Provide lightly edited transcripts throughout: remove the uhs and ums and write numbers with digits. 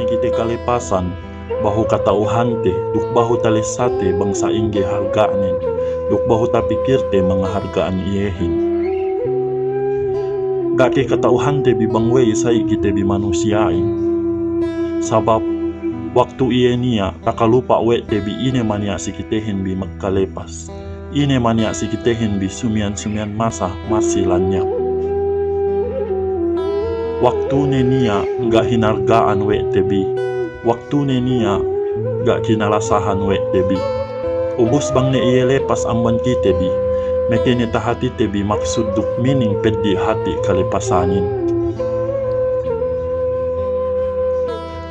ni kita kalipasan, bahu katauhan te, duk bahu talisate bangsa ingge hargaanin, duk bahu tapikir te mga hargaan iyehin. Gake katauhan te bibangway say kita bi manusiain. Sabab, waktu iye niya, takalupa we te bi ine mania sikitehin bi magkalepas. Ine mania sikitehin bi sumian-sumian masa masilannya. Waktu niya gak hinargaan we tebi. Waktu niya gak kinalasahan we tebi. Ubus bang ne iye lepas amban kita bi. Mekene tahati tebi maksud duk mining pedi hati kalipasanin.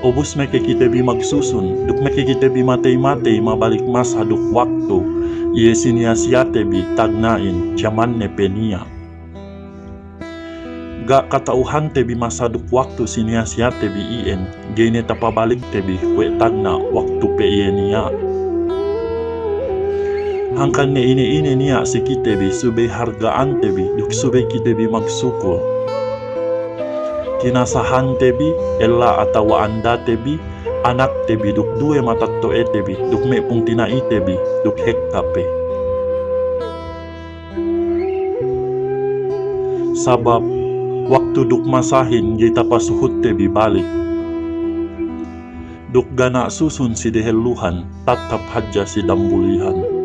Ubus meke kita bi magsusun. Duk meke kita bi matay-matay mabalik masa duk waktu. Iye sinia-sia tebi tagnain jaman ne penia. Gak katauhan tebi masa duk waktu sinia-sia tebi ien, gene tapabalik tebi kwe tagna waktu pe iye niya. Hangkan ne ine niya si kitebi subay hargaan tebi duk subay kitebi magsukul. Kinasahan tebi, ella atawa anda tebi, anak tebi duk duwe matatto e tebi, duk me pung tinai tebi, duk hekkape. Sabab, waktu duk masahin gita pasuhut tebi balik. Duk gana susun si deheluhan, tatap hadja si dambulihan.